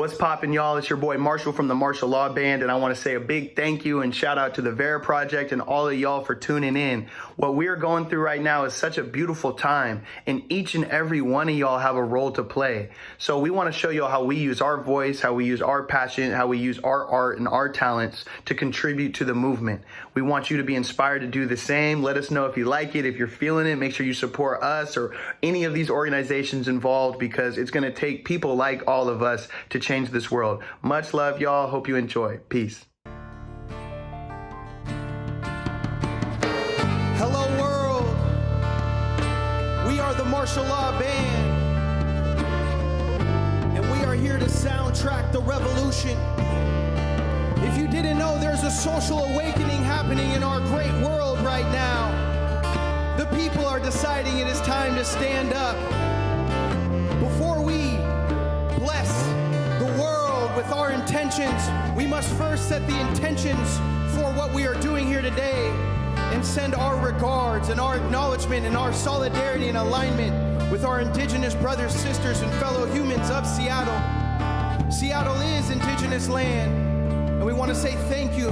What's poppin', y'all? It's your boy Marshall from the Martial Law Band, and I want to say a big thank you and shout out to the Vera Project and all of y'all for tuning in. What we are going through right now is such a beautiful time, and each and every one of y'all have a role to play. So we want to show y'all how we use our voice, how we use our passion, how we use our art and our talents to contribute to the movement. We want you to be inspired to do the same. Let us know if you like it, if you're feeling it. Make sure you support us or any of these organizations involved, because it's going to take people like all of us to change this world. Much love, y'all. Hope you enjoy. Peace. Hello, world. We are the Martial Law Band, and we are here to soundtrack the revolution. If you didn't know, there's a social awakening happening in our great world right now. The people are deciding it is time to stand up. Before we bless the world with our intentions, we must first set the intentions for what we are doing here today and send our regards and our acknowledgement and our solidarity and alignment with our indigenous brothers, sisters, and fellow humans of Seattle. Seattle is indigenous land, and we want to say thank you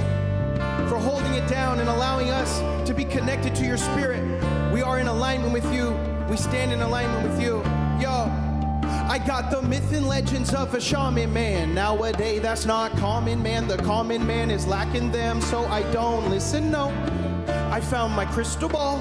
for holding it down and allowing us to be connected to your spirit. We are in alignment with you. We stand in alignment with you. Yo, I got the myth and legends of a shaman man. Nowadays, that's not common, man. The common man is lacking them, so I don't listen, no. I found my crystal ball.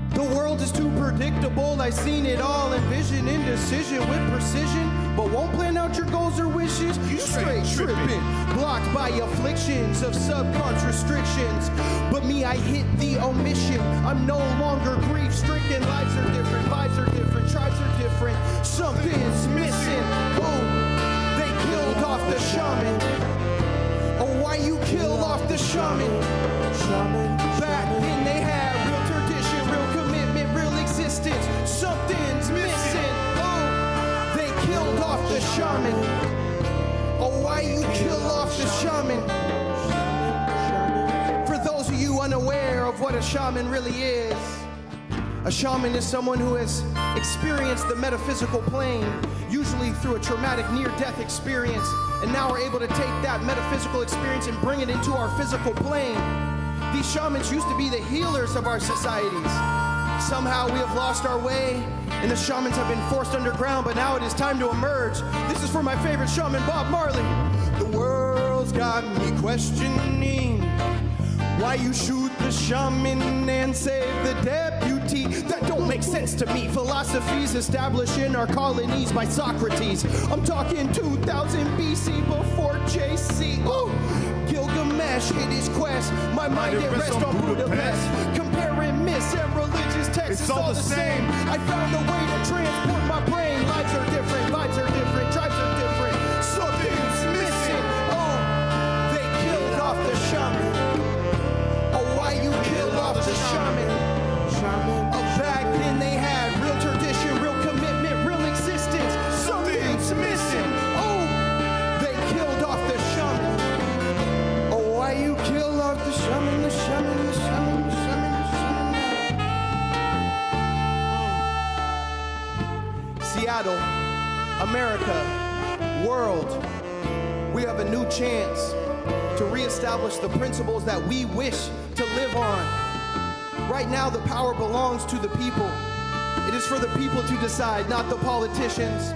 The world is too predictable. I seen it all, envision indecision with precision, but won't plan out your goals or wishes. You straight tripping, blocked by afflictions of subconscious restrictions. But me, I hit the omission. I'm no longer grief-stricken. Lives are different, vibes are different, tribes are different. Something's missing. Oh, they killed off the shaman. Oh, why you kill off the shaman? Back then they had real tradition, real commitment, real existence. Something's missing. Oh, they killed off the shaman. Oh, why you kill off the shaman? For those of you unaware of what a shaman really is, a shaman is someone who has experienced the metaphysical plane, usually through a traumatic near-death experience, and now are able to take that metaphysical experience and bring it into our physical plane. These shamans used to be the healers of our societies. Somehow we have lost our way, and the shamans have been forced underground, but now it is time to emerge. This is for my favorite shaman, Bob Marley. The world's got me questioning why you shoot the shaman and save the deputy. That don't make sense to me. Philosophies established in our colonies by Socrates. I'm talking 2000 BC before JC. Oh, Gilgamesh hit his quest. My mind at rest on Budapest. Comparing myths and religious texts, it's all the same. I found a way to transport my brain. Lives are different, vibes are different, tribes are different. Something's missing. Oh, they killed off the shaman. Oh, why you killed off the shaman? Back then they had real tradition, real commitment, real existence. Something's missing. Oh, they killed off the shaman. Oh, why you kill off the shaman, the shaman, the shaman, the shaman, the shaman. Seattle, America, world, we have a new chance to reestablish the principles that we wish to live on. Right now, the power belongs to the people. It is for the people to decide, not the politicians.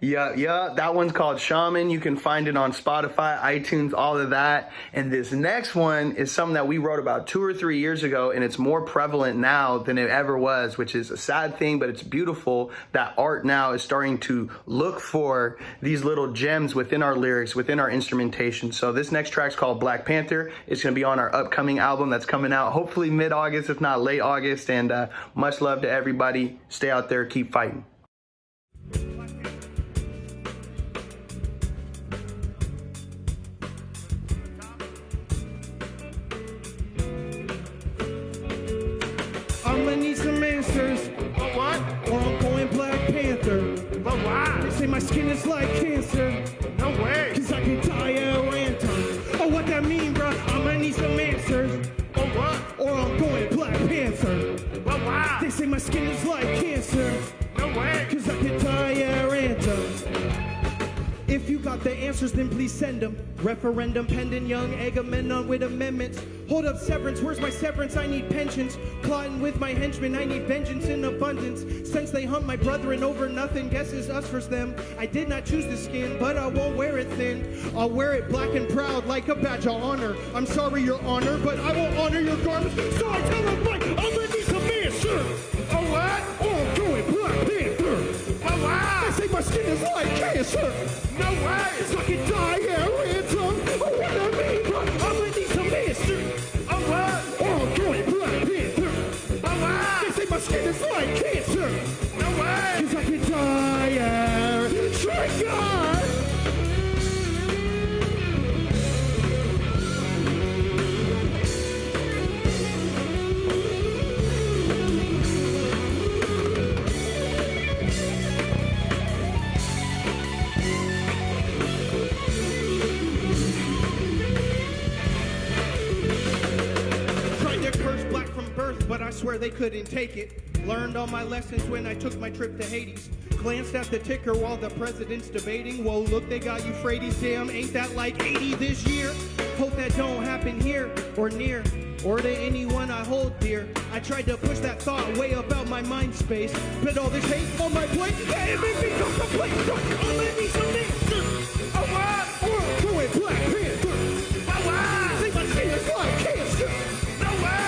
Yeah, that one's called Shaman. You can find it on Spotify, iTunes, all of that. And this next one is something that we wrote about 2 or 3 years ago, and it's more prevalent now than it ever was, which is a sad thing, but it's beautiful that art now is starting to look for these little gems within our lyrics, within our instrumentation. So this next track's called Black Panther. It's going to be on our upcoming album that's coming out hopefully mid-August, if not late August. And much love to everybody. Stay out there, keep fighting. I'ma need some answers. But what? Or I'm going Black Panther. But why? They say my skin is like cancer. No way. Cause I can die at random. Oh, what that mean, bruh? I'ma need some answers. But what? Or I'm going Black Panther. But why? They say my skin is like cancer. No way. Cause I can die at random. want the answers, then please send them. Referendum pending, young Agamemnon with amendments. Hold up, severance, where's my severance? I need pensions. Plotting with my henchmen, I need vengeance in abundance. Since they hunt my brethren over nothing, guess it's us versus them. I did not choose the skin, but I won't wear it thin. I'll wear it black and proud like a badge of honor. I'm sorry, your honor, but I will honor your garments. So I tell them, like, I'm gonna need some answer. Oh, what? Oh, I'm going Black Panther. Oh, wow. They say my skin is like cancer. No way. So I can die at random. Oh, what I mean, bro, I'm gonna need some answer. Oh, what? Oh, I'm going Black Panther. Oh, wow. They say my skin is like cancer. No way. 'Cause I can die at trigger. But I swear they couldn't take it. Learned all my lessons when I took my trip to Hades. Glanced at the ticker while the president's debating. Whoa, look, they got Euphrates. Damn, ain't that like 80 this year? Hope that don't happen here or near, or to anyone I hold dear. I tried to push that thought way about my mind space, but all this hate on my plate, yeah, it made me go complete. I'm gonna need some answers. Oh, what? Oh, I'm going Black Panther. Oh, wow. Say my skin is like cancer. No way.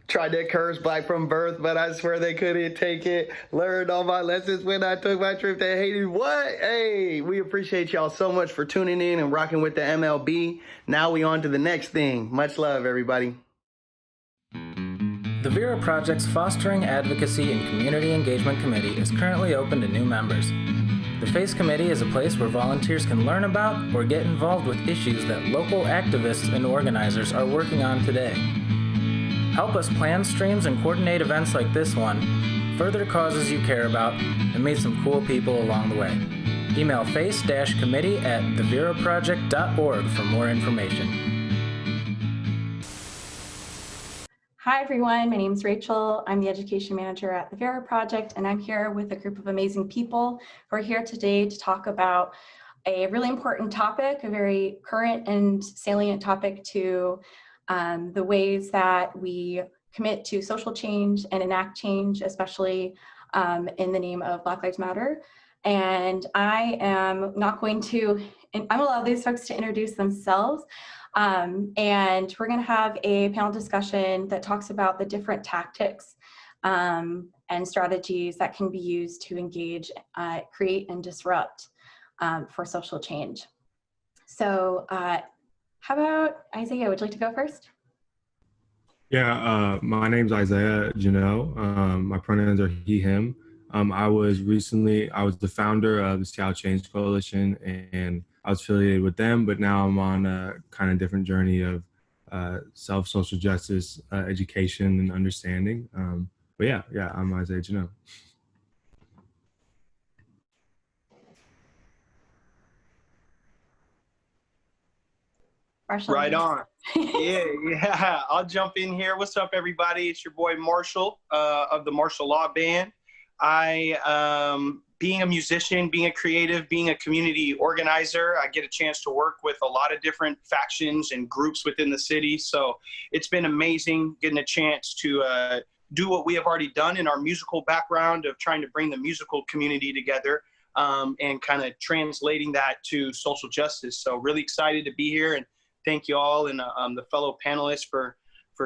Tried that curse black from birth, but I swear they couldn't take it. Learned all my lessons when I took my trip to Haiti. What? Hey, we appreciate y'all so much for tuning in and rocking with the MLB. Now we on to the next thing. Much love, everybody. The Vera Project's Fostering Advocacy and Community Engagement Committee is currently open to new members. The FACE Committee is a place where volunteers can learn about or get involved with issues that local activists and organizers are working on today. Help us plan streams and coordinate events like this one, further causes you care about, and meet some cool people along the way. Email face-committee@theveraproject.org for more information. Hi everyone, my name is Rachel. I'm the education manager at the Vera Project, and I'm here with a group of amazing people who are here today to talk about a really important topic, a very current and salient topic to the ways that we commit to social change and enact change, especially in the name of Black Lives Matter. And I am not going to, I'm gonna allow these folks to introduce themselves. And we're gonna have a panel discussion that talks about the different tactics and strategies that can be used to engage, create and disrupt for social change. So how about Isaiah, would you like to go first? Yeah, my name's Isaiah Jeannot. My pronouns are he, him. I was the founder of the Seattle Change Coalition, and I was affiliated with them, but now I'm on a kind of different journey of social justice, education, and understanding. But yeah, I'm Isaiah Jeannot. Marshall. Right on. Yeah. I'll jump in here. What's up, everybody? It's your boy Marshall of the Martial Law Band. Being a musician, being a creative, being a community organizer, I get a chance to work with a lot of different factions and groups within the city. So it's been amazing getting a chance to do what we have already done in our musical background of trying to bring the musical community together and kind of translating that to social justice. So really excited to be here, and thank you all and the fellow panelists for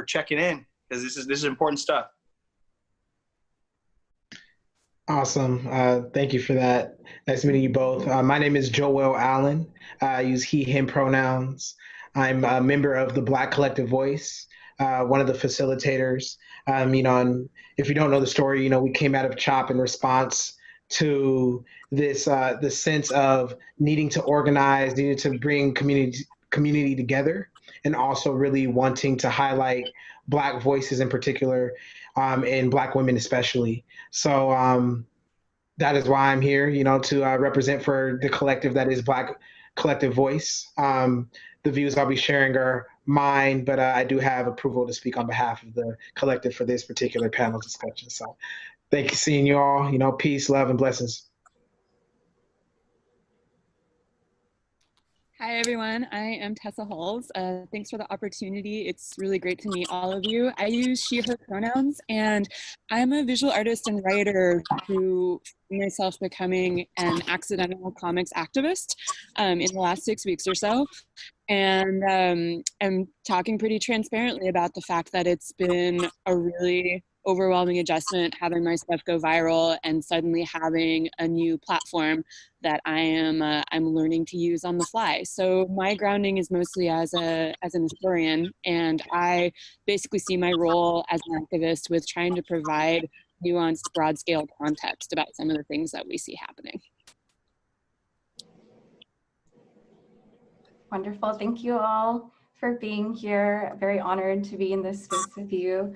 checking in, because this is important stuff. Awesome. Thank you for that. Nice meeting you both. My name is Joel Allen. I use he, him pronouns. I'm a member of the Black Collective Voice, one of the facilitators. And if you don't know the story, we came out of CHOP in response to this the sense of needing to organize, needing to bring community together, and also really wanting to highlight Black voices in particular, and Black women especially. So that is why I'm here, to represent for the collective that is Black Collective Voice. The views I'll be sharing are mine, but I do have approval to speak on behalf of the collective for this particular panel discussion. So thank you, seeing you all. Peace, love, and blessings. Hi, everyone. I am Tessa Hulls. Thanks for the opportunity. It's really great to meet all of you. I use she, her pronouns, and I'm a visual artist and writer who found myself becoming an accidental comics activist in the last 6 weeks or so. And I'm talking pretty transparently about the fact that it's been a really overwhelming adjustment having my stuff go viral and suddenly having a new platform that I'm learning to use on the fly. So my grounding is mostly as an historian, and I basically see my role as an activist with trying to provide nuanced, broad scale context about some of the things that we see happening. Wonderful. Thank you all for being here. Very honored to be in this space with you.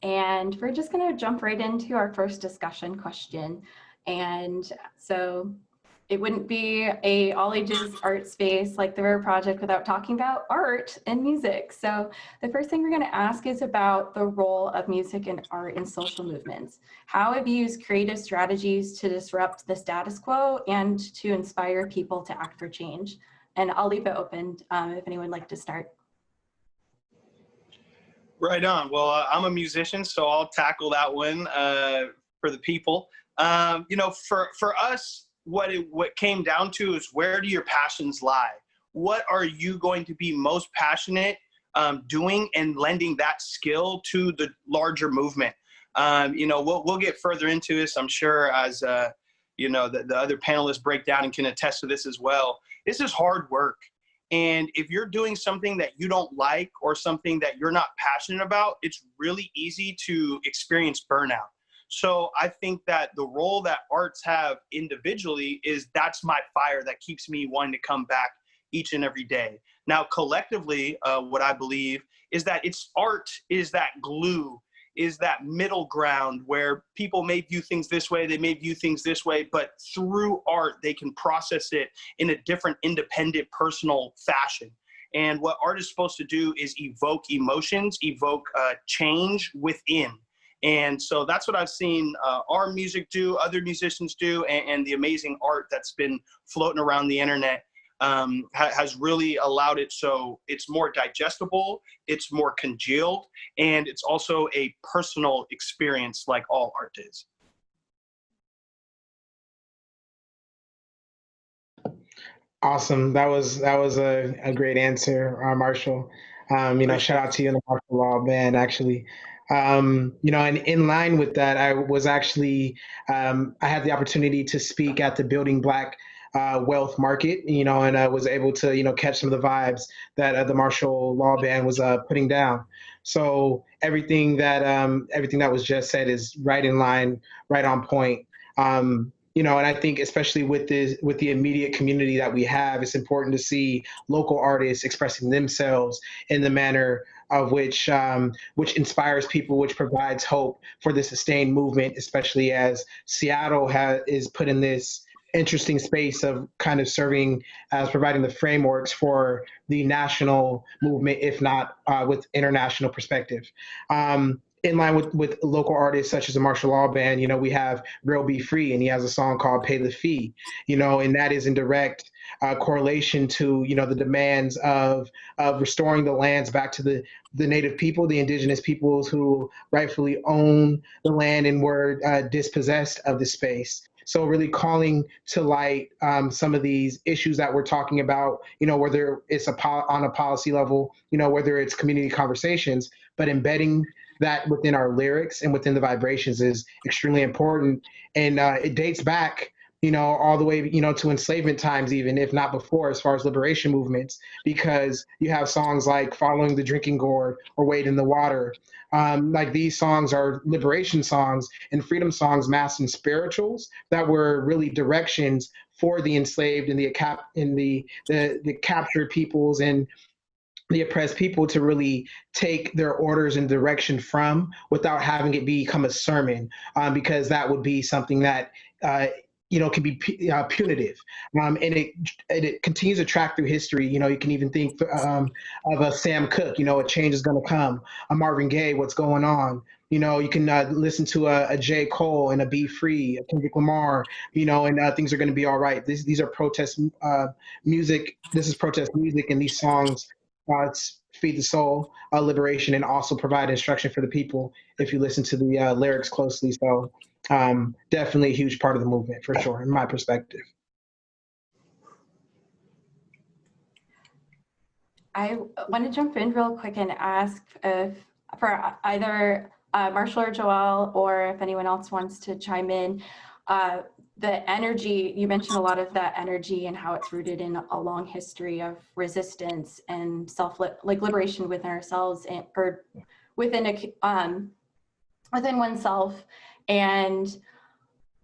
And we're just going to jump right into our first discussion question. And so it wouldn't be a all ages art space like the Vera Project without talking about art and music. So the first thing we're going to ask is about the role of music and art in social movements. How have you used creative strategies to disrupt the status quo and to inspire people to act for change? And I'll leave it open if anyone would like to start. Right on. Well, I'm a musician, so I'll tackle that one for the people. For us, what came down to is, where do your passions lie? What are you going to be most passionate doing, and lending that skill to the larger movement? We'll get further into this, I'm sure, as the other panelists break down and can attest to this as well. This is hard work. And if you're doing something that you don't like or something that you're not passionate about, it's really easy to experience burnout. So I think that the role that arts have individually is, that's my fire that keeps me wanting to come back each and every day. Now, collectively, what I believe is that art is that glue, is that middle ground where people may view things this way, they may view things this way, but through art, they can process it in a different, independent, personal fashion. And what art is supposed to do is evoke emotions, evoke change within. And so that's what I've seen our music do, other musicians do, and the amazing art that's been floating around the internet has really allowed it so it's more digestible, it's more congealed, and it's also a personal experience like all art is. Awesome. That was a great answer, Marshall. Shout out to you and the Martial Law Band, actually. And in line with that, I was actually, I had the opportunity to speak at the Building Black Wealth Market, and I was able to, catch some of the vibes that the Martial Law Band was putting down. So everything that was just said is right in line, right on point. And I think especially with the immediate community that we have, it's important to see local artists expressing themselves in the manner of which inspires people, which provides hope for the sustained movement, especially as Seattle is put in this interesting space of kind of serving as providing the frameworks for the national movement, if not with international perspective. In line with local artists such as the Martial Law Band, we have Real Be Free, and he has a song called Pay the Fee, and that is in direct correlation to, the demands of restoring the lands back to the native people, the indigenous peoples who rightfully own the land and were dispossessed of the space. So really calling to light some of these issues that we're talking about, whether it's on a policy level, whether it's community conversations, but embedding that within our lyrics and within the vibrations is extremely important. And it dates back, all the way, to enslavement times, even if not before, as far as liberation movements, because you have songs like Following the Drinking Gourd or Wade in the Water. Like these songs are liberation songs and freedom songs masked in spirituals that were really directions for the enslaved and the captured peoples and the oppressed people to really take their orders and direction from, without having it become a sermon, because that would be something that can be punitive, and it continues to track through history. You can even think of a Sam Cooke. A change is going to come. A Marvin Gaye, what's going on? You can listen to a J. Cole and a Be Free, a Kendrick Lamar. And things are going to be all right. These are protest music. This is protest music, and these songs feed the soul, liberation, and also provide instruction for the people if you listen to the lyrics closely. So definitely a huge part of the movement, for sure, in my perspective. I want to jump in real quick and ask if for either Marshall or Joelle, or if anyone else wants to chime in, the energy, you mentioned a lot of that energy and how it's rooted in a long history of resistance and liberation within ourselves or within oneself. And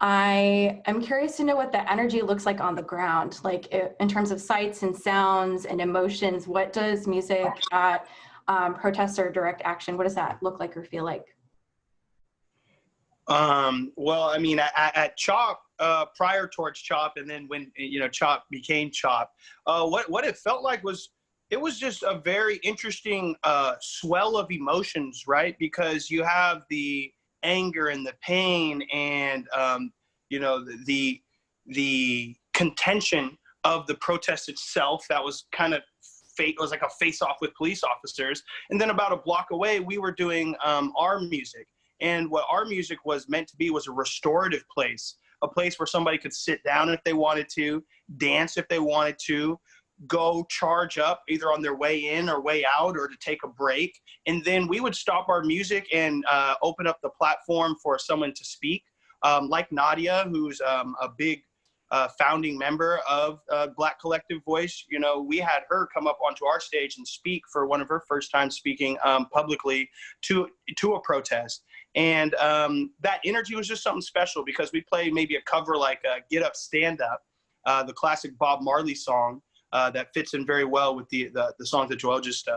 I am curious to know what the energy looks like on the ground, like in terms of sights and sounds and emotions. What does music at protest or direct action, what does that look like or feel like? Well, I mean, at CHOP, prior towards CHOP, and then when CHOP became CHOP, what it felt like was it was just a very interesting swell of emotions, right? Because you have the anger and the pain and the contention of the protest itself that was kind of it was like a face-off with police officers. And then about a block away, we were doing our music. And what our music was meant to be was a restorative place, a place where somebody could sit down if they wanted to, dance if they wanted to, go charge up either on their way in or way out, or to take a break. And then we would stop our music and open up the platform for someone to speak, like Nadia, who's a big founding member of Black Collective Voice. We had her come up onto our stage and speak for one of her first time speaking publicly to a protest. And that energy was just something special, because we played maybe a cover like Get Up, Stand Up, the classic Bob Marley song that fits in very well with the songs that Joelle just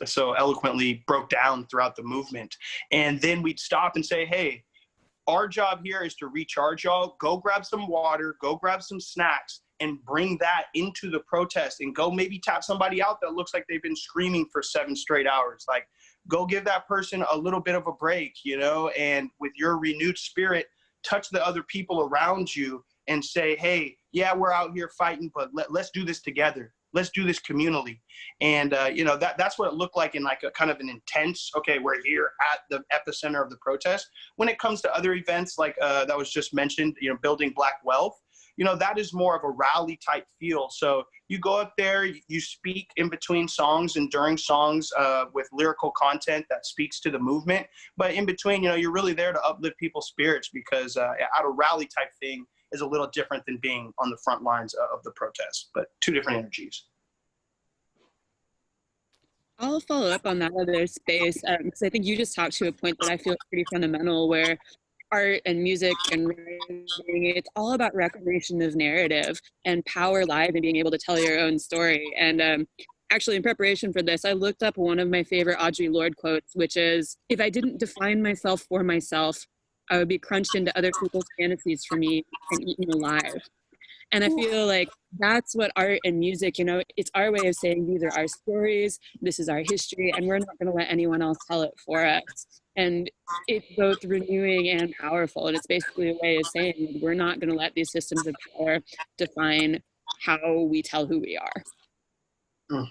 so eloquently broke down throughout the movement. And then we'd stop and say, hey, our job here is to recharge y'all. Go grab some water, go grab some snacks, and bring that into the protest, and go maybe tap somebody out that looks like they've been screaming for 7 straight hours. Like, go give that person a little bit of a break, and with your renewed spirit, touch the other people around you and say, hey, yeah, we're out here fighting, but let's do this together. Let's do this communally. And, that's what it looked like in like a kind of an intense, okay, we're here at the epicenter of the protest. When it comes to other events like that was just mentioned, building Black wealth, that is more of a rally type feel. So you go up there, you speak in between songs and during songs with lyrical content that speaks to the movement. But in between, you're really there to uplift people's spirits, because at a rally type thing is a little different than being on the front lines of the protest, but 2 different energies. I'll follow up on that other space, because I think you just talked to a point that I feel pretty fundamental, where art and music and writing, it's all about reclamation of narrative and power live and being able to tell your own story. And actually, in preparation for this, I looked up one of my favorite Audre Lorde quotes, which is, if I didn't define myself for myself, I would be crunched into other people's fantasies for me and eaten alive. And I feel like that's what art and music, it's our way of saying these are our stories, this is our history, and we're not going to let anyone else tell it for us. And it's both renewing and powerful. And it's basically a way of saying we're not going to let these systems of power define how we tell who we are.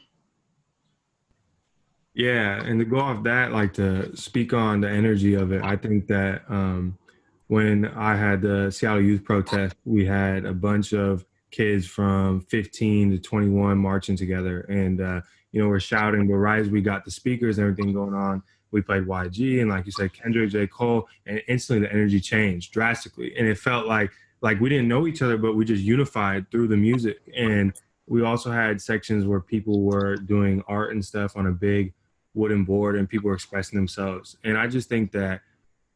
Yeah, and to go off that, like to speak on the energy of it, I think that when I had the Seattle Youth Protest, we had a bunch of kids from 15 to 21 marching together, and we're shouting, but right as we got the speakers and everything going on, we played YG and, like you said, Kendrick, J. Cole, and instantly the energy changed drastically, and it felt like we didn't know each other, but we just unified through the music. And we also had sections where people were doing art and stuff on a big wooden board, and people were expressing themselves. And I just think that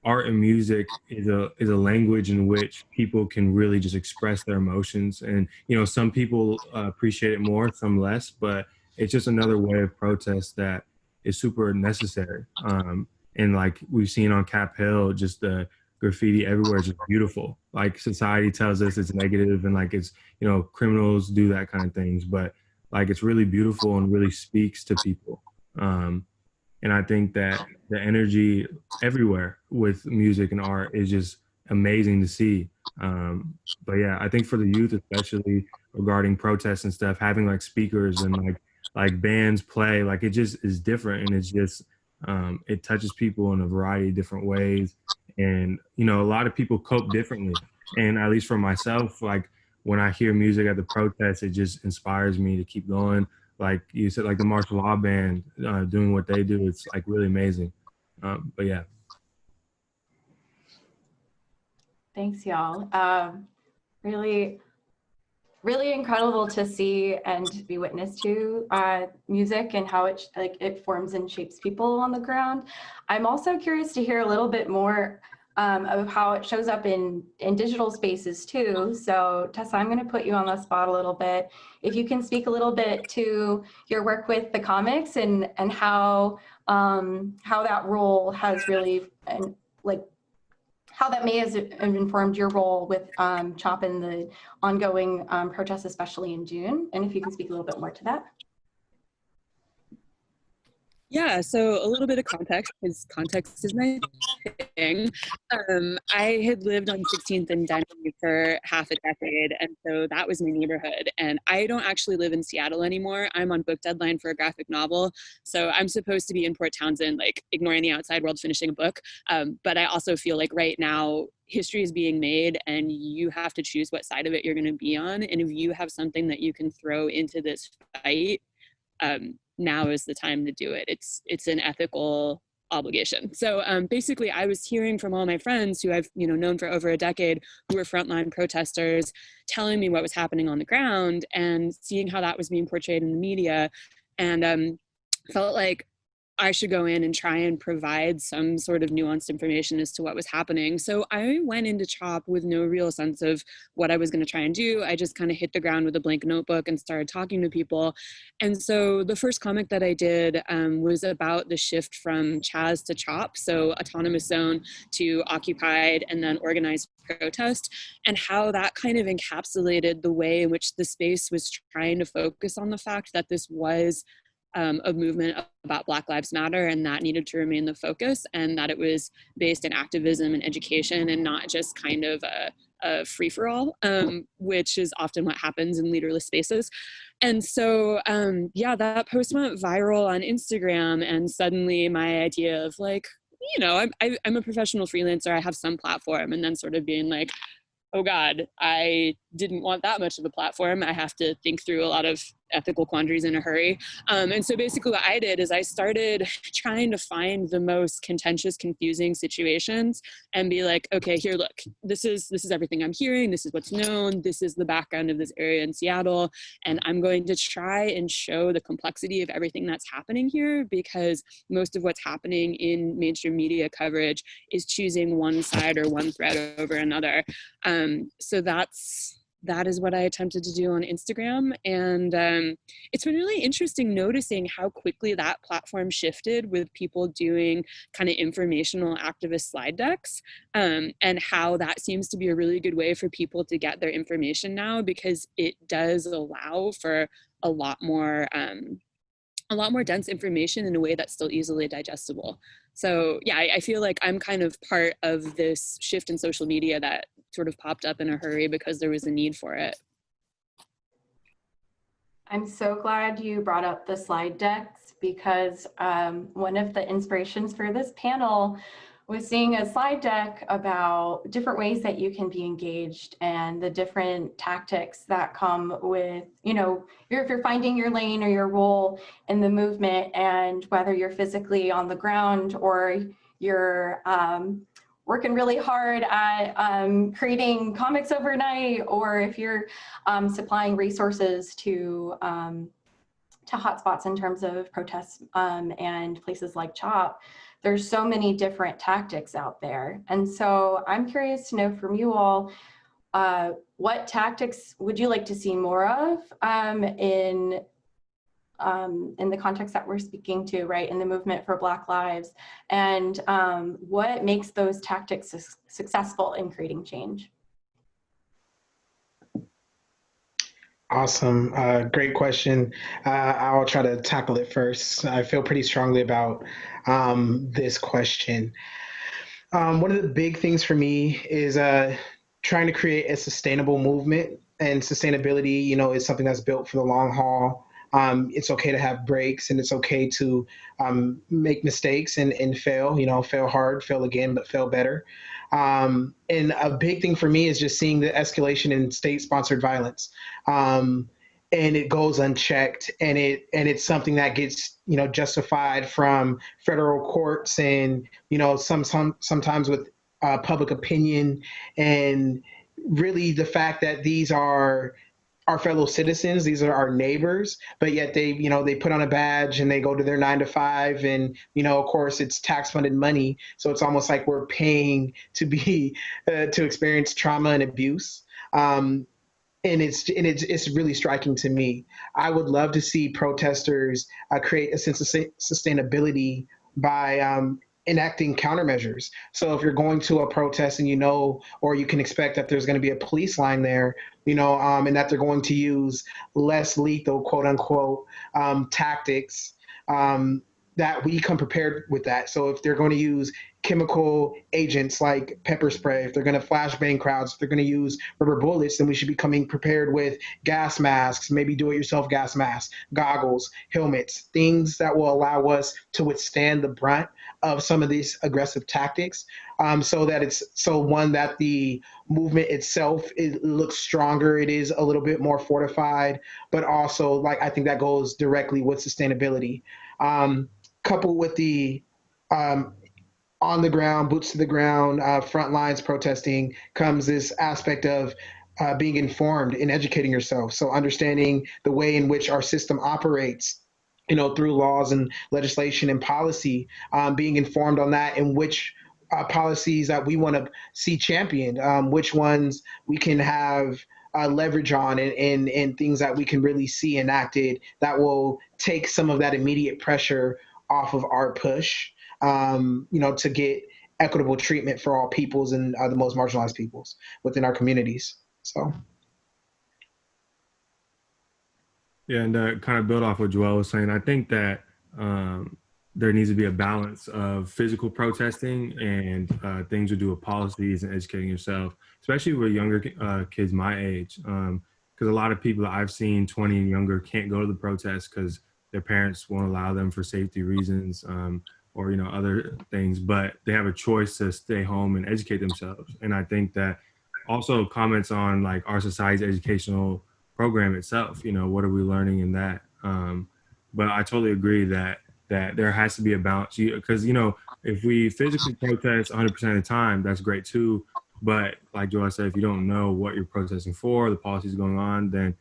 art and music is a language in which people can really just express their emotions. And, some people appreciate it more, some less, but it's just another way of protest that is super necessary. And like we've seen on Cap Hill, just the graffiti everywhere is just beautiful. Like society tells us it's negative and like it's, you know, criminals do that kind of things, but like it's really beautiful and really speaks to people. And I think that the energy everywhere with music and art is just amazing to see. But yeah, I think for the youth, especially regarding protests and stuff, having like speakers and like bands play, like it just is different, and it's just it touches people in a variety of different ways. And you know, a lot of people cope differently. And at least for myself, like when I hear music at the protests, it just inspires me to keep going. Like you said, like the martial law band doing what they do, it's like really amazing. But yeah. Thanks, y'all. Really, really incredible to see and be witness to music and how it forms and shapes people on the ground. I'm also curious to hear a little bit more of how it shows up in digital spaces too. So Tessa, I'm going to put you on the spot a little bit. If you can speak a little bit to your work with the comics and how that role has really, and like how that may have informed your role with CHOP and the ongoing protests, especially in June. And if you can speak a little bit more to that. Yeah, so a little bit of context, because context is my thing. I had lived on 16th and Denny for half a decade, and so that was my neighborhood. And I don't actually live in Seattle anymore. I'm on book deadline for a graphic novel, so I'm supposed to be in Port Townsend, like ignoring the outside world, finishing a book. But I also feel like right now, history is being made and you have to choose what side of it you're going to be on. And if you have something that you can throw into this fight, now is the time to do it. It's an ethical obligation. So basically, I was hearing from all my friends who I've known for over a decade, who were frontline protesters, telling me what was happening on the ground and seeing how that was being portrayed in the media, and felt like I should go in and try and provide some sort of nuanced information as to what was happening. So I went into CHOP with no real sense of what I was going to try and do. I just kind of hit the ground with a blank notebook and started talking to people. And so the first comic that I did was about the shift from Chaz to CHOP, so autonomous zone to occupied and then organized protest, and how that kind of encapsulated the way in which the space was trying to focus on the fact that this was a movement about Black Lives Matter, and that needed to remain the focus, and that it was based in activism and education and not just kind of a free-for-all, which is often what happens in leaderless spaces. And so, yeah, that post went viral on Instagram, and suddenly my idea of like, I'm a professional freelancer, I have some platform, and then sort of being like, oh God, I didn't want that much of a platform. I have to think through a lot of ethical quandaries in a hurry. And so basically what I did is I started trying to find the most contentious, confusing situations and be like, okay, here, look, this is everything I'm hearing. This is what's known. This is the background of this area in Seattle. And I'm going to try and show the complexity of everything that's happening here, because most of what's happening in mainstream media coverage is choosing one side or one thread over another. So that is what I attempted to do on Instagram. And it's been really interesting noticing how quickly that platform shifted with people doing kind of informational activist slide decks, and how that seems to be a really good way for people to get their information now, because it does allow for a lot more dense information in a way that's still easily digestible. So yeah, I feel like I'm kind of part of this shift in social media that sort of popped up in a hurry because there was a need for it. I'm so glad you brought up the slide decks, because one of the inspirations for this panel was seeing a slide deck about different ways that you can be engaged and the different tactics that come with, if you're finding your lane or your role in the movement, and whether you're physically on the ground or you're working really hard at creating comics overnight, or if you're supplying resources to hotspots in terms of protests and places like CHOP. There's so many different tactics out there. And so I'm curious to know from you all, what tactics would you like to see more of in in the context that we're speaking to, right, in the movement for Black lives, and what makes those tactics successful in creating change? Awesome. Great question. I'll try to tackle it first. I feel pretty strongly about this question. One of the big things for me is trying to create a sustainable movement, and sustainability, is something that's built for the long haul. It's okay to have breaks, and it's okay to make mistakes and fail, fail hard, fail again, but fail better. And a big thing for me is just seeing the escalation in state-sponsored violence. And it goes unchecked, and it's something that gets justified from federal courts, and sometimes with public opinion, and really the fact that these are our fellow citizens, these are our neighbors, but yet they put on a badge and they go to their 9 to 5, and of course it's tax funded money, so it's almost like we're paying to be to experience trauma and abuse. And it's really striking to me. I would love to see protesters create a sense of sustainability by enacting countermeasures. So if you're going to a protest and or you can expect that there's going to be a police line there, and that they're going to use less lethal, quote unquote, tactics, that we come prepared with that. So if they're going to use chemical agents like pepper spray, if they're going to flashbang crowds, if they're going to use rubber bullets, then we should be coming prepared with gas masks, maybe do-it-yourself gas masks, goggles, helmets, things that will allow us to withstand the brunt of some of these aggressive tactics, so that the movement itself, it looks stronger, it is a little bit more fortified, but also I think that goes directly with sustainability. Coupled with the on the ground, boots to the ground, front lines protesting comes this aspect of being informed and educating yourself. So understanding the way in which our system operates, through laws and legislation and policy, being informed on that, and which policies that we want to see championed, which ones we can have leverage on, and things that we can really see enacted that will take some of that immediate pressure off of our push, to get equitable treatment for all peoples and the most marginalized peoples within our communities. So. Yeah, and kind of build off what Joel was saying, I think that there needs to be a balance of physical protesting and things to do with policies and educating yourself, especially with younger kids my age. Because a lot of people that I've seen 20 and younger can't go to the protests because their parents won't allow them for safety reasons, or other things, but they have a choice to stay home and educate themselves. And I think that also comments on our society's educational program itself. What are we learning in that? But I totally agree that there has to be a balance, because if we physically protest 100% of the time, that's great too. But like Joel said, if you don't know what you're protesting for, the policies going on, then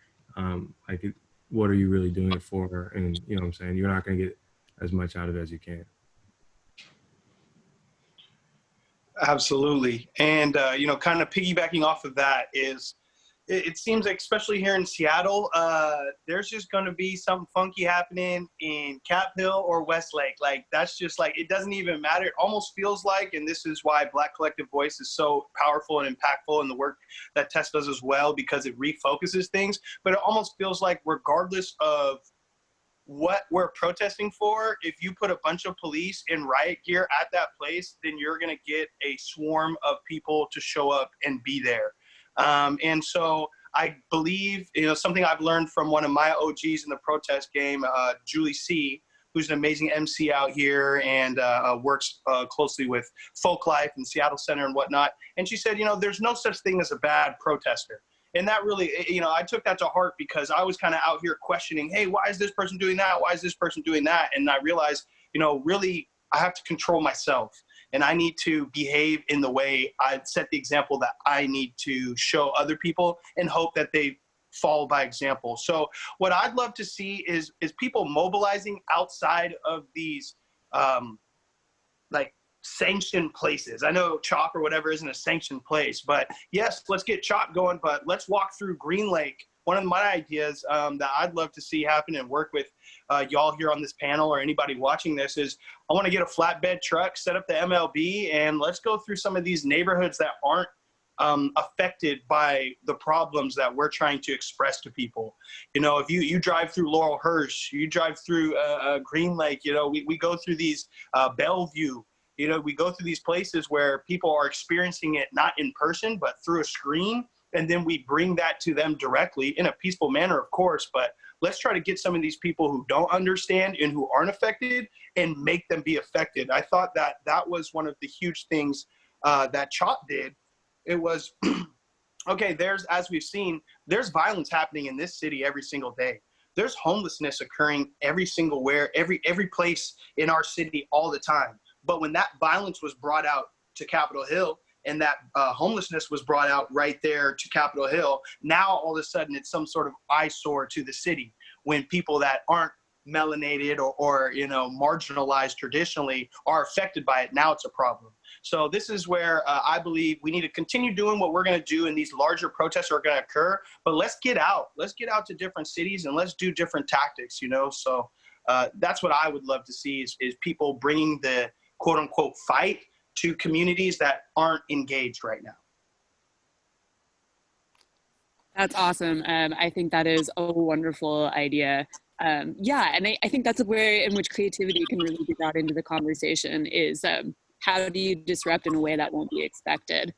what are you really doing it for? And what I'm saying, you're not going to get as much out of it as you can. Absolutely. And, kind of piggybacking off of that is, it seems like, especially here in Seattle, there's just going to be something funky happening in Cap Hill or Westlake. That's just it doesn't even matter. It almost feels like, and this is why Black Collective Voice is so powerful and impactful in the work that Tess does as well, because it refocuses things. But it almost feels like, regardless of what we're protesting for, if you put a bunch of police in riot gear at that place, then you're going to get a swarm of people to show up and be there. And so I believe, something I've learned from one of my OGs in the protest game, Julie C., who's an amazing MC out here and works closely with Folklife and Seattle Center and whatnot. And she said, there's no such thing as a bad protester. And that really, I took that to heart, because I was kind of out here questioning, hey, why is this person doing that? Why is this person doing that? And I realized, really, I have to control myself, and I need to behave in the way I set the example that I need to show other people, and hope that they follow by example. So what I'd love to see is people mobilizing outside of these sanctioned places. I know CHOP or whatever isn't a sanctioned place, but yes, let's get CHOP going, but let's walk through Green Lake one of my ideas that I'd love to see happen and work with y'all here on this panel or anybody watching this is I want to get a flatbed truck, set up the MLB, and let's go through some of these neighborhoods that aren't affected by the problems that we're trying to express to people. You know, if you drive through Laurel Hirsch, you drive through Green Lake, you know, we go through these Bellevue, you know, we go through these places where people are experiencing it not in person, but through a screen. And then we bring that to them directly in a peaceful manner, of course, but let's try to get some of these people who don't understand and who aren't affected and make them be affected. I thought that that was one of the huge things that CHOP did. It was, okay, as we've seen, there's violence happening in this city every single day. There's homelessness occurring every place in our city all the time. But when that violence was brought out to Capitol Hill and that homelessness was brought out right there to Capitol Hill, now all of a sudden it's some sort of eyesore to the city when people that aren't melanated or you know, marginalized traditionally are affected by it. Now it's a problem. So this is where I believe we need to continue doing what we're going to do, and these larger protests are going to occur, but let's get out to different cities and let's do different tactics, you know? So that's what I would love to see is people bringing the quote unquote fight to communities that aren't engaged right now. That's awesome. I think that is a wonderful idea. Yeah, and I think that's a way in which creativity can really be brought into the conversation is how do you disrupt in a way that won't be expected?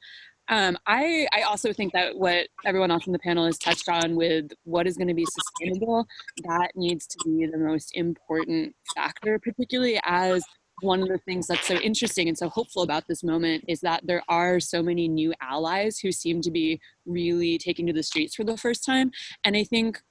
I also think that what everyone else on the panel has touched on with what is going to be sustainable, that needs to be the most important factor, particularly as one of the things that's so interesting and so hopeful about this moment is that there are so many new allies who seem to be really taking to the streets for the first time. And I think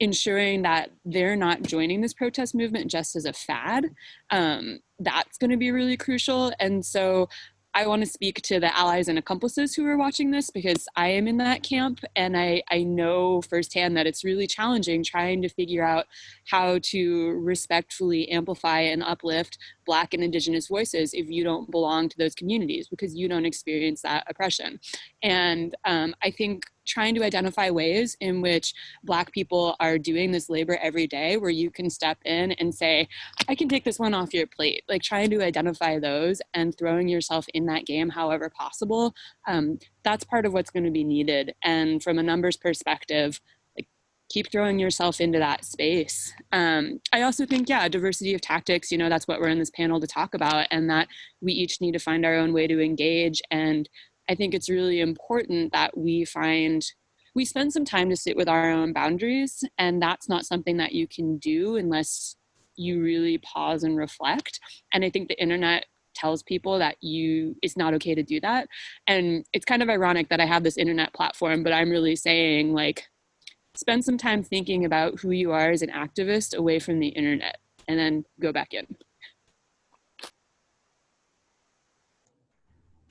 ensuring that they're not joining this protest movement just as a fad, that's going to be really crucial. And so I want to speak to the allies and accomplices who are watching this because I am in that camp and I know firsthand that it's really challenging trying to figure out how to respectfully amplify and uplift Black and Indigenous voices if you don't belong to those communities because you don't experience that oppression. And I think trying to identify ways in which Black people are doing this labor every day where you can step in and say, I can take this one off your plate, like trying to identify those and throwing yourself in that game however possible, that's part of what's going to be needed. And from a numbers perspective, like keep throwing yourself into that space. I also think, yeah, diversity of tactics, you know, that's what we're in this panel to talk about, and that we each need to find our own way to engage. And I think it's really important that we spend some time to sit with our own boundaries, and that's not something that you can do unless you really pause and reflect. And I think the internet tells people that it's not okay to do that. And it's kind of ironic that I have this internet platform, but I'm really saying, like, spend some time thinking about who you are as an activist away from the internet and then go back in.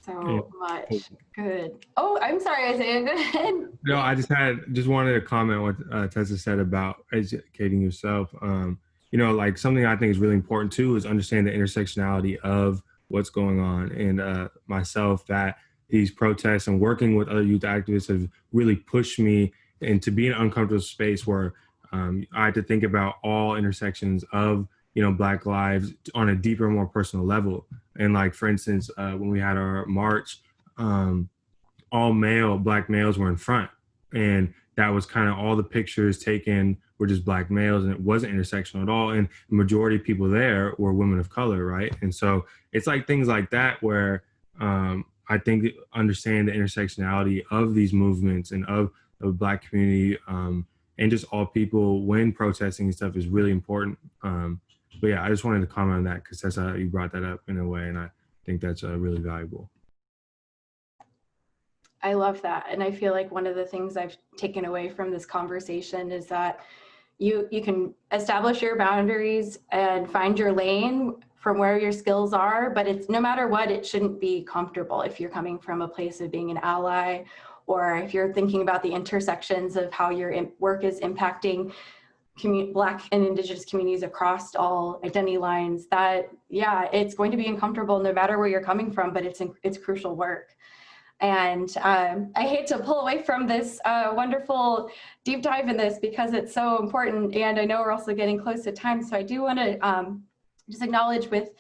So much good. Oh, I'm sorry, Isaiah. Go ahead. No, I just wanted to comment what Tessa said about educating yourself. You know, like something I think is really important too is understand the intersectionality of what's going on. And myself, that these protests and working with other youth activists have really pushed me into being an uncomfortable space where I had to think about all intersections of, you know, Black lives on a deeper, more personal level. And like, for instance, when we had our march, all Black males were in front. And that was kind of all the pictures taken were just Black males, and it wasn't intersectional at all. And the majority of people there were women of color, right? And so it's like things like that where I think understand the intersectionality of these movements and of the Black community and just all people when protesting and stuff is really important. But yeah, I just wanted to comment on that because that's how you brought that up in a way, and I think that's really valuable. I love that. And I feel like one of the things I've taken away from this conversation is that you can establish your boundaries and find your lane from where your skills are, but it's no matter what, it shouldn't be comfortable if you're coming from a place of being an ally, or if you're thinking about the intersections of how your work is impacting Black and Indigenous communities across all identity lines, that, yeah, it's going to be uncomfortable no matter where you're coming from, but it's crucial work. And I hate to pull away from this wonderful deep dive in this because it's so important. And I know we're also getting close to time. So I do want to just acknowledge with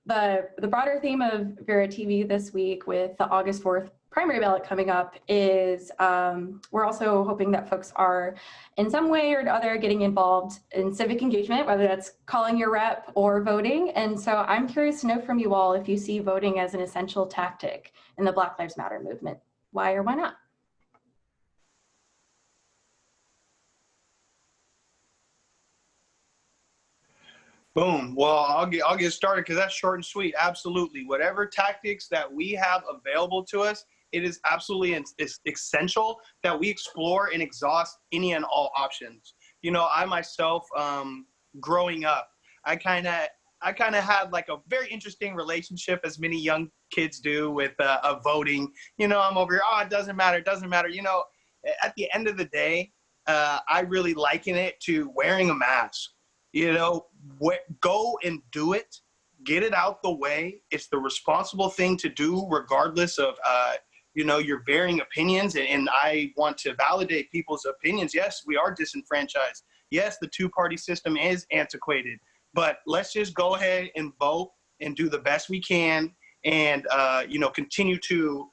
the broader theme of Vera TV this week with the August 4th primary ballot coming up is we're also hoping that folks are in some way or other getting involved in civic engagement, whether that's calling your rep or voting. And so I'm curious to know from you all if you see voting as an essential tactic in the Black Lives Matter movement. Why or why not? Boom. Well, I'll get started because that's short and sweet. Absolutely. Whatever tactics that we have available to us, it is absolutely it's essential that we explore and exhaust any and all options. You know, I myself, growing up, I kind of had like a very interesting relationship, as many young kids do, with voting. You know, I'm over here, oh, it doesn't matter, it doesn't matter. You know, at the end of the day, I really liken it to wearing a mask. You know, go and do it, get it out the way. It's the responsible thing to do, regardless of, you know, your varying opinions. And I want to validate people's opinions. Yes, we are disenfranchised. Yes, the two-party system is antiquated, but let's just go ahead and vote and do the best we can and, you know, continue to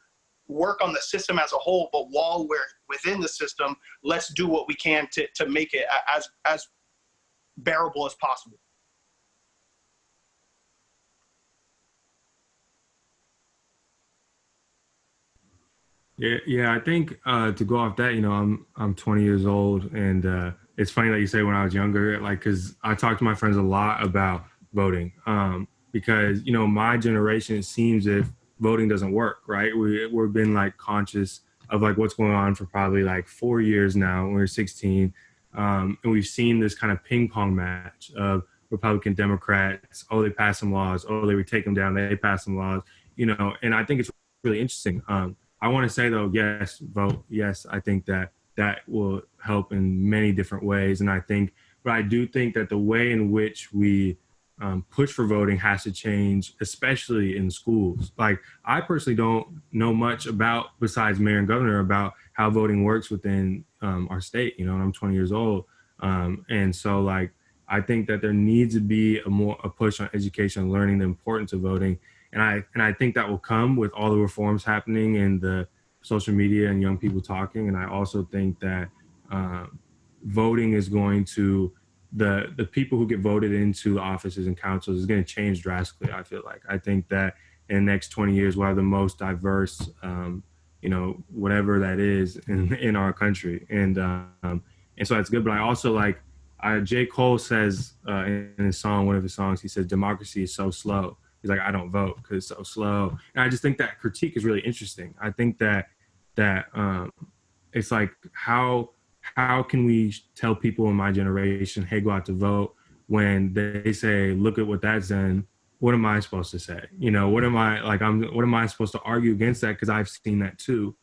work on the system as a whole. But while we're within the system, let's do what we can to make it as bearable as possible. Yeah. I think to go off that, you know, I'm 20 years old, and it's funny that you say when I was younger, like, because I talk to my friends a lot about voting, because you know my generation, it seems if voting doesn't work, right? We've been like conscious of like what's going on for probably like 4 years now. When we're 16, and we've seen this kind of ping pong match of Republican, Democrats. Oh, they pass some laws. Oh, they would take them down. They pass some laws. You know, and I think it's really interesting. I want to say though, yes, vote. Yes, I think that will help in many different ways. And but I do think that the way in which we push for voting has to change, especially in schools. Like, I personally don't know much about, besides mayor and governor, about how voting works within our state, you know, and I'm 20 years old. And so like, I think that there needs to be a push on education, learning the importance of voting. And I think that will come with all the reforms happening in the social media and young people talking. And I also think that voting is going to, the people who get voted into offices and councils is going to change drastically, I feel like. I think that in the next 20 years, we'll have the most diverse, you know, whatever that is in our country. And so that's good. But I also like, J. Cole says in his song, one of his songs, he says, democracy is so slow. He's like, I don't vote because it's so slow. And I just think that critique is really interesting. I think that it's like, how can we tell people in my generation, hey, go out to vote, when they say, look at what that's done? What am I supposed to say? You know, what am I supposed to argue against that? Because I've seen that too.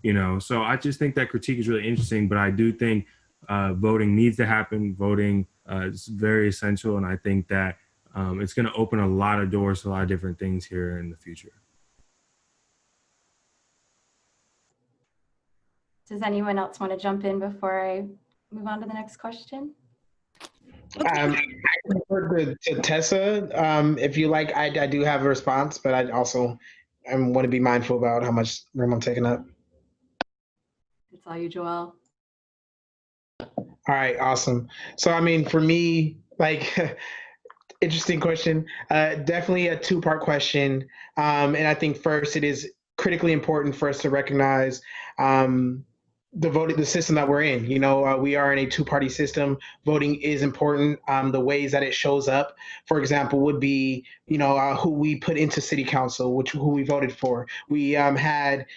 You know, so I just think that critique is really interesting. But I do think voting needs to happen. Voting is very essential, and I think that it's going to open a lot of doors to a lot of different things here in the future. Does anyone else want to jump in before I move on to the next question? I can refer to Tessa. If you like, I do have a response, but I want to be mindful about how much room I'm taking up. It's all you, Joelle. All right, awesome. So, I mean, for me, like, interesting question. Definitely a two-part question. And I think first, it is critically important for us to recognize the system that we're in. You know, we are in a two-party system. Voting is important. The ways that it shows up, for example, would be, you know, who we put into city council, who we voted for. We had,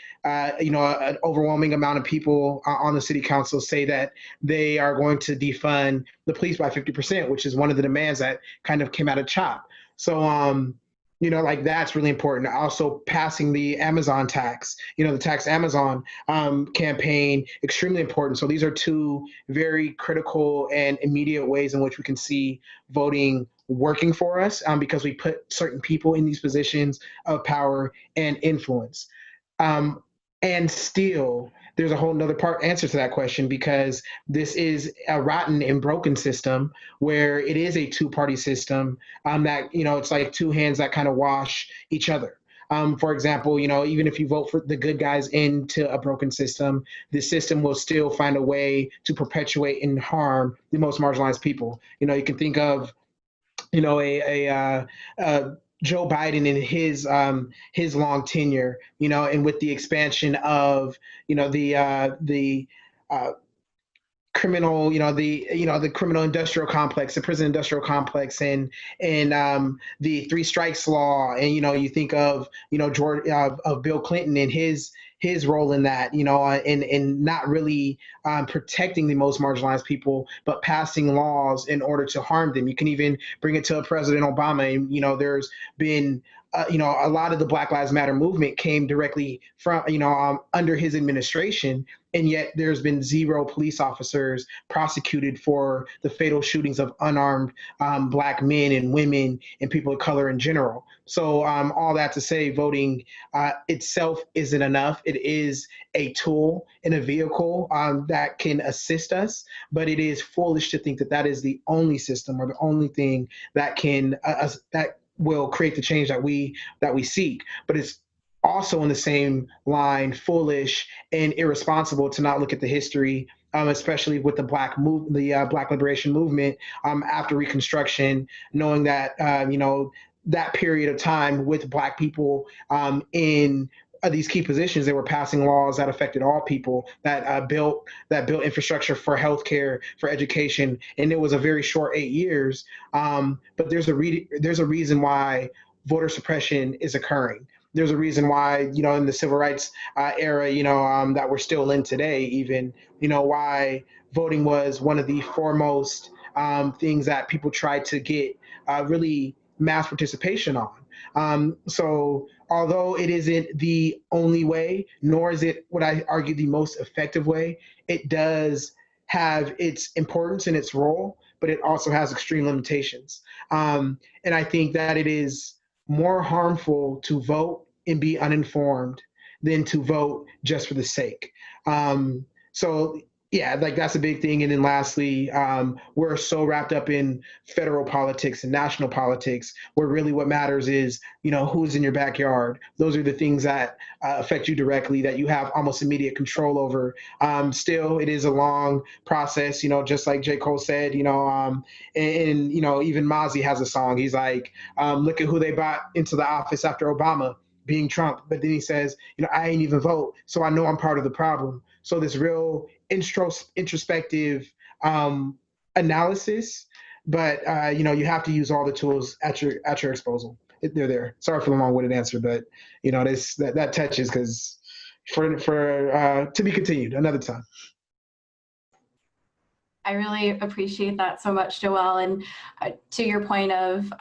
you know, an overwhelming amount of people on the city council say that they are going to defund the police by 50%, which is one of the demands that kind of came out of CHOP. So, you know, like, that's really important. Also, passing the Amazon tax, you know, the Tax Amazon campaign, extremely important. So these are two very critical and immediate ways in which we can see voting working for us, because we put certain people in these positions of power and influence. And still, there's a whole nother answer to that question, because this is a rotten and broken system where it is a two-party system, that, it's like two hands that kind of wash each other. For example, even if you vote for the good guys into a broken system, the system will still find a way to perpetuate and harm the most marginalized people. You can think of, Joe Biden in his long tenure, and with the expansion of, the criminal, the criminal industrial complex, the prison industrial complex, and the three strikes law, and you think of, George, of Bill Clinton and his role in that, and not really protecting the most marginalized people, but passing laws in order to harm them. You can even bring it to President Obama, and there's been a lot of the Black Lives Matter movement came directly from, under his administration, and yet there's been zero police officers prosecuted for the fatal shootings of unarmed Black men and women and people of color in general. So all that to say, voting itself isn't enough. It is a tool and a vehicle that can assist us, but it is foolish to think that that is the only system or the only thing that can that will create the change that we seek. But it's also in the same line foolish and irresponsible to not look at the history, especially with the Black liberation movement after Reconstruction, knowing that that period of time with Black people in these key positions, they were passing laws that affected all people, that built infrastructure for healthcare, for education, and it was a very short 8 years. But there's a reason why voter suppression is occurring. There's a reason why, in the civil rights era, that we're still in today, even, why voting was one of the foremost things that people tried to get really mass participation on. So although it isn't the only way, nor is it what I argue the most effective way, it does have its importance and its role, but it also has extreme limitations. And I think that it is more harmful to vote and be uninformed than to vote just for the sake. So yeah, like that's a big thing. And then lastly, we're so wrapped up in federal politics and national politics, where really what matters is, who's in your backyard. Those are the things that affect you directly, that you have almost immediate control over. Still, it is a long process, just like J. Cole said, and even Mozzie has a song. He's like, look at who they brought into the office after Obama, being Trump. But then he says, I ain't even vote, so I know I'm part of the problem. So this real introspective analysis, but you have to use all the tools at your disposal. They're there. Sorry for the long-winded answer, but that touches, because for to be continued another time. I really appreciate that so much, Joelle. And to your point of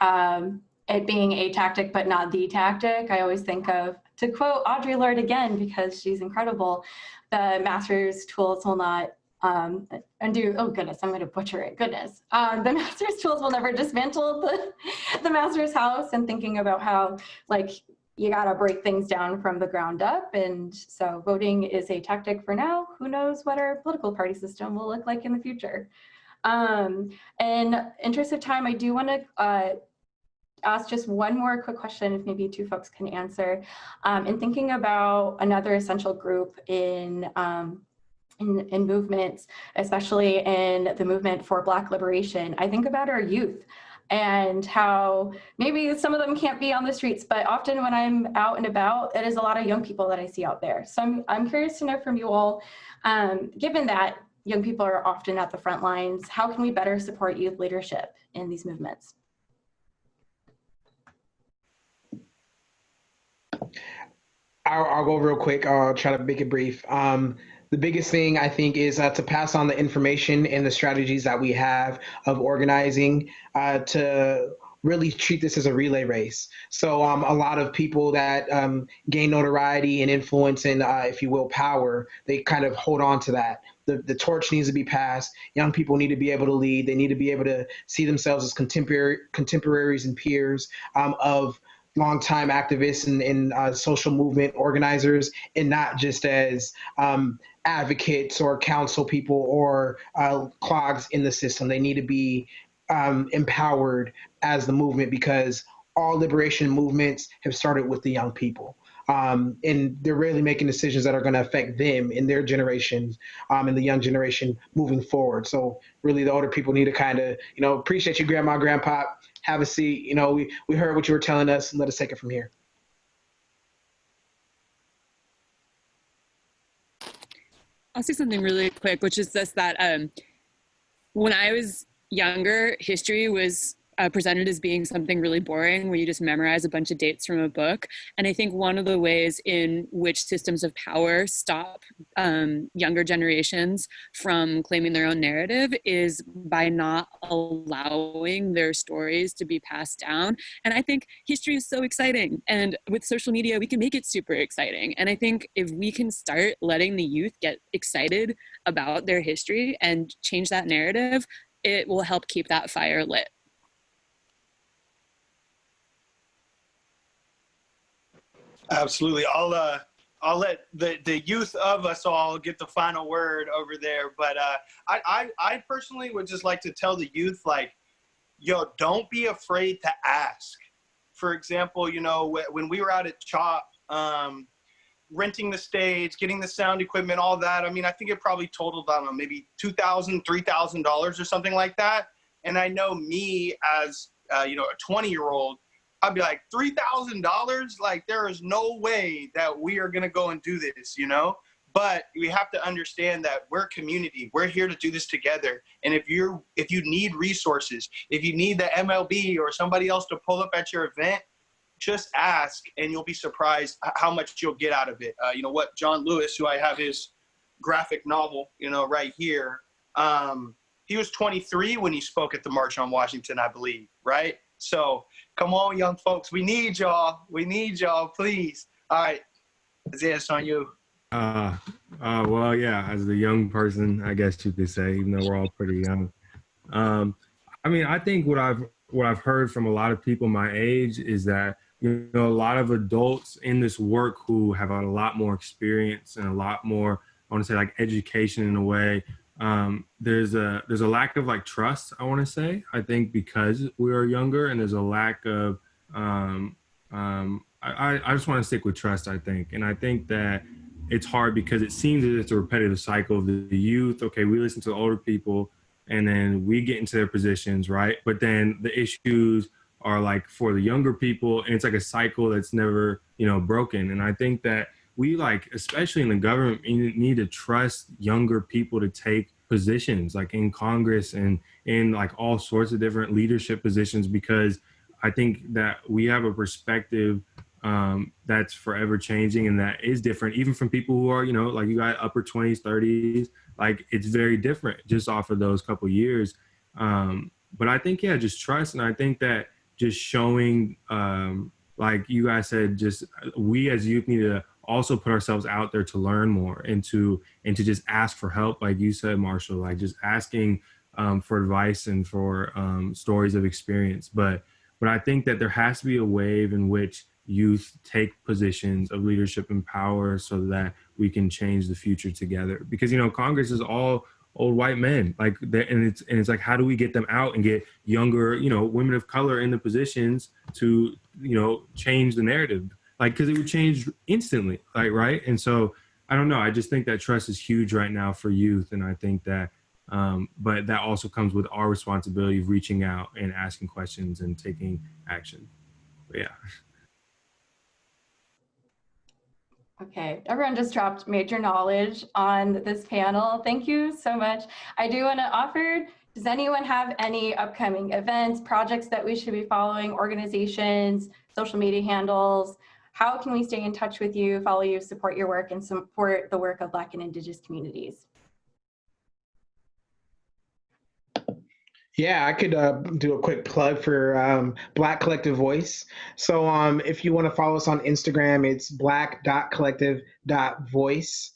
it being a tactic but not the tactic, I always think of, to quote Audre Lorde again, because she's incredible, the master's tools will not undo, oh goodness, I'm going to butcher it, goodness. The master's tools will never dismantle the master's house, and thinking about how, like, you got to break things down from the ground up. And so voting is a tactic for now. Who knows what our political party system will look like in the future. In interest of time, I do want to ask just one more quick question, if maybe two folks can answer. In thinking about another essential group in movements, especially in the movement for Black liberation, I think about our youth and how maybe some of them can't be on the streets, but often when I'm out and about, it is a lot of young people that I see out there. So I'm curious to know from you all, given that young people are often at the front lines, how can we better support youth leadership in these movements? I'll go real quick. I'll try to make it brief. The biggest thing I think is to pass on the information and the strategies that we have of organizing to really treat this as a relay race. So a lot of people that gain notoriety and influence and, if you will, power, they kind of hold on to that. The torch needs to be passed. Young people need to be able to lead. They need to be able to see themselves as contemporaries and peers of longtime activists and social movement organizers, and not just as advocates or council people or clogs in the system. They need to be empowered as the movement, because all liberation movements have started with the young people. And they're really making decisions that are going to affect them in their generations, and the young generation moving forward. So really the older people need to kind of, appreciate you, grandma, grandpa, have a seat. We heard what you were telling us, and let us take it from here. I'll say something really quick, which is just that when I was younger, history was presented as being something really boring where you just memorize a bunch of dates from a book. And I think one of the ways in which systems of power stop younger generations from claiming their own narrative is by not allowing their stories to be passed down. And I think history is so exciting. And with social media, we can make it super exciting. And I think if we can start letting the youth get excited about their history and change that narrative, it will help keep that fire lit. Absolutely. I'll let the youth of us all get the final word over there. But I personally would just like to tell the youth, like, yo, don't be afraid to ask. For example, when we were out at CHOP, renting the stage, getting the sound equipment, all that, I mean, I think it probably totaled, I don't know, maybe $2,000, $3,000 or something like that. And I know me as, a 20-year-old, I'd be like, $3,000? Like, there is no way that we are going to go and do this, But we have to understand that we're a community. We're here to do this together. And if you need resources, if you need the MLB or somebody else to pull up at your event, just ask, and you'll be surprised how much you'll get out of it. What John Lewis, who I have his graphic novel, right here, he was 23 when he spoke at the March on Washington, I believe, right? So come on, young folks. We need y'all. We need y'all, please. All right. Isaiah, it's on you. Well, yeah, as a young person, I guess you could say, even though we're all pretty young. I mean, I think what I've heard from a lot of people my age is that, a lot of adults in this work who have a lot more experience and a lot more, I want to say, like, education in a way. There's a lack of, like, trust, I want to say, I think, because we are younger, and there's a lack of, I just want to stick with trust, I think. And I think that it's hard because it seems that it's a repetitive cycle of the youth. Okay, we listen to the older people and then we get into their positions, right? But then the issues are like for the younger people, and it's like a cycle that's never, broken. And I think that we, like, especially in the government, need to trust younger people to take positions, like in Congress and in, like, all sorts of different leadership positions, because I think that we have a perspective that's forever changing, and that is different, even from people who are, like, you got upper 20s, 30s, like, it's very different just off of those couple years. But I think, yeah, just trust. And I think that just showing, like you guys said, just we as youth need to also put ourselves out there to learn more and to just ask for help. Like you said, Marshall, like just asking for advice and for stories of experience. But I think that there has to be a wave in which youth take positions of leadership and power so that we can change the future together. Because, Congress is all old white men, like, and it's like, how do we get them out and get younger, women of color in the positions to, change the narrative? Like, because it would change instantly, like, right? And so I don't know. I just think that trust is huge right now for youth. And I think that, but that also comes with our responsibility of reaching out and asking questions and taking action. But yeah. Okay, everyone just dropped major knowledge on this panel. Thank you so much. I do want to offer, does anyone have any upcoming events, projects that we should be following, organizations, social media handles? How can we stay in touch with you, follow you, support your work, and support the work of Black and Indigenous communities? Yeah, I could do a quick plug for Black Collective Voice. So if you want to follow us on Instagram, it's black.collective.voice.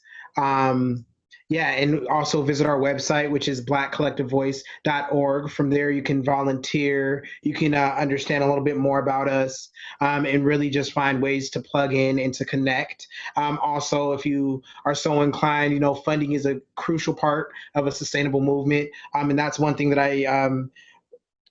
Yeah, and also visit our website, which is blackcollectivevoice.org. From there, you can volunteer, you can understand a little bit more about us, and really just find ways to plug in and to connect. Also, if you are so inclined, funding is a crucial part of a sustainable movement. And that's one thing that I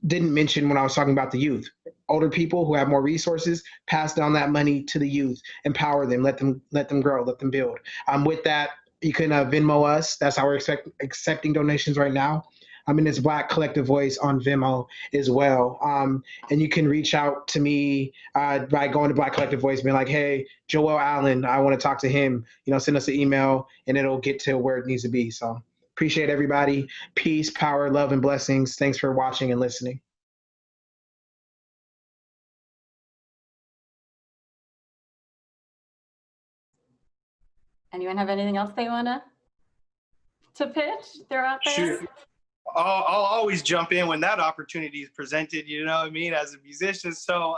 didn't mention when I was talking about the youth. Older people who have more resources, pass down that money to the youth, empower them, let them grow, let them build. With that, you can Venmo us. That's how we're accepting donations right now. And it's Black Collective Voice on Venmo as well. And you can reach out to me by going to Black Collective Voice, being like, hey, Joel Allen, I want to talk to him. Send us an email and it'll get to where it needs to be. So appreciate everybody. Peace, power, love, and blessings. Thanks for watching and listening. Anyone have anything else they want to pitch? They're out there. Shoot. I'll always jump in when that opportunity is presented, you know what I mean, as a musician. So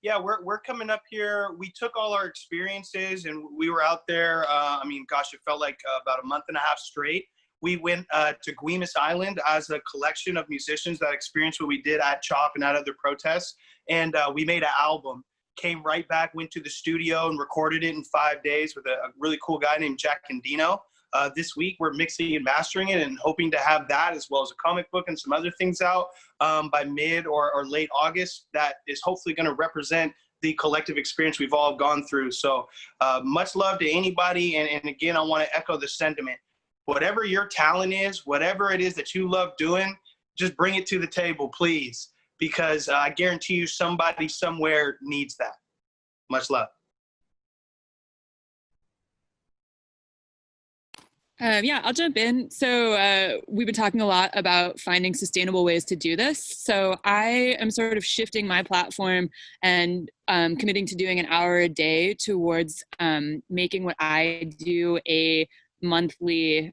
yeah, we're coming up here. We took all our experiences and we were out there. It felt like about a month and a half straight. We went to Guimas Island as a collection of musicians that experienced what we did at CHOP and at other protests. And we made an album. Came right back, went to the studio and recorded it in 5 days with a really cool guy named Jack Candino. This week, we're mixing and mastering it and hoping to have that as well as a comic book and some other things out by mid or late August. That is hopefully going to represent the collective experience we've all gone through. So much love to anybody. And again, I want to echo the sentiment. Whatever your talent is, whatever it is that you love doing, just bring it to the table, please. Because I guarantee you somebody somewhere needs that. Much love. Yeah, I'll jump in. So we've been talking a lot about finding sustainable ways to do this. So I am sort of shifting my platform and committing to doing an hour a day towards making what I do a monthly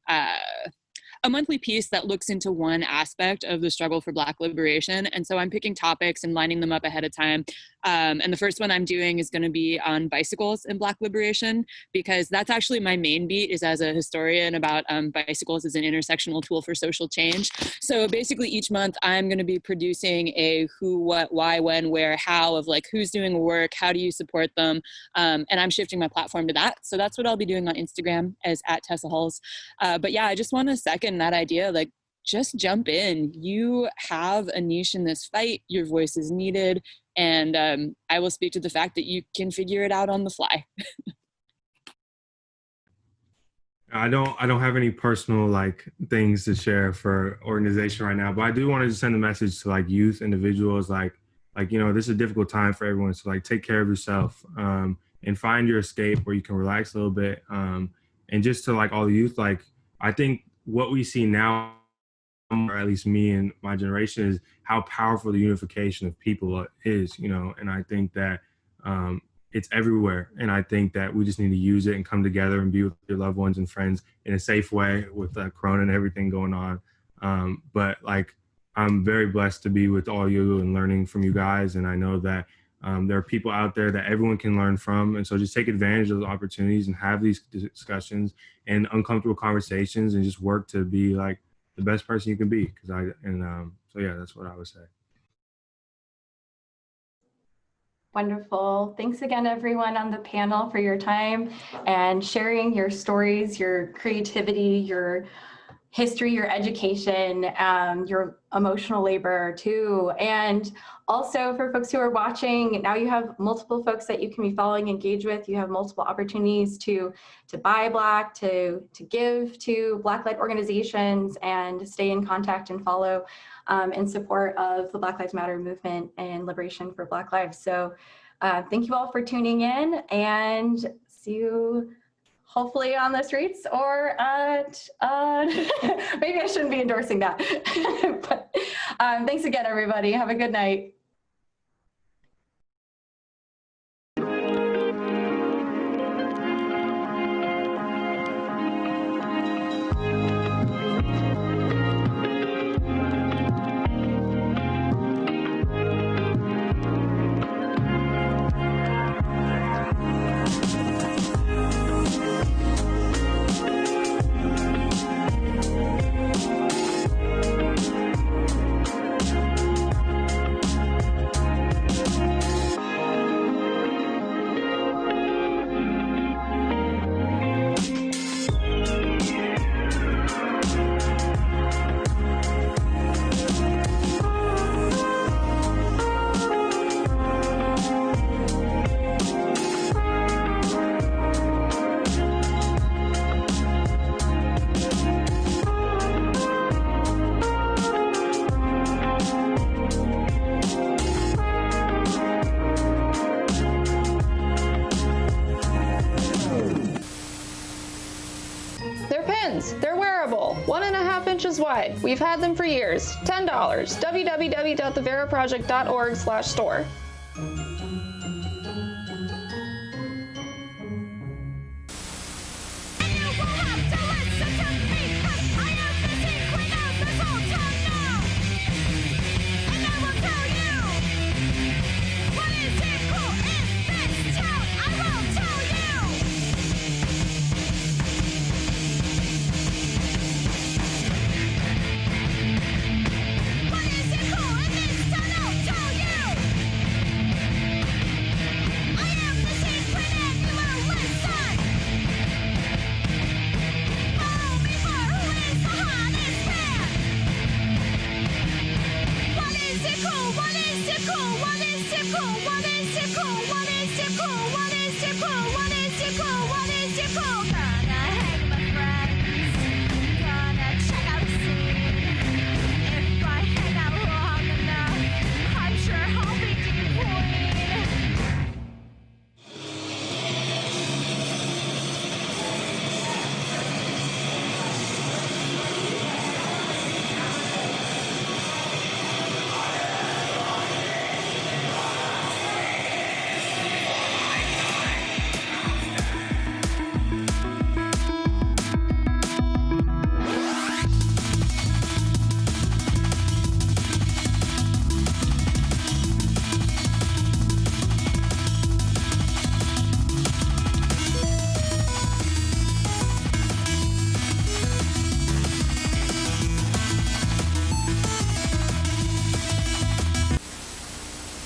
piece that looks into one aspect of the struggle for Black liberation. And so I'm picking topics and lining them up ahead of time. And the first one I'm doing is going to be on bicycles and Black liberation, because that's actually my main beat, is as a historian about bicycles as an intersectional tool for social change. So basically each month I'm going to be producing a who, what, why, when, where, how of like who's doing work, how do you support them? And I'm shifting my platform to that. So that's what I'll be doing on Instagram as @Tessa Hulls. But yeah, I just want to second that idea, like just jump in. You have a niche in this fight, your voice is needed, and I will speak to the fact that you can figure it out on the fly. I don't have any personal things to share for organization right now, but I do want to just send a message to youth individuals, this is a difficult time for everyone. So take care of yourself and find your escape where you can relax a little bit. And just to all the youth, I think what we see now, or at least me and my generation, is how powerful the unification of people is, and I think that it's everywhere. And I think that we just need to use it and come together and be with your loved ones and friends in a safe way with Corona and everything going on. But I'm very blessed to be with all you and learning from you guys. And I know that there are people out there that everyone can learn from. And so just take advantage of those opportunities and have these discussions and uncomfortable conversations and just work to be the best person you can be. So yeah, that's what I would say. Wonderful. Thanks again, everyone on the panel, for your time and sharing your stories, your creativity, your history, your education, your emotional labor too. And also for folks who are watching, now you have multiple folks that you can be following, engage with. You have multiple opportunities to buy Black, to give to Black-led organizations, and stay in contact and follow in support of the Black Lives Matter movement and liberation for Black lives. So thank you all for tuning in, and see you hopefully on the streets, or maybe I shouldn't be endorsing that. But thanks again, everybody. Have a good night. website. We've had them for years. $10. www.theveraproject.org/store.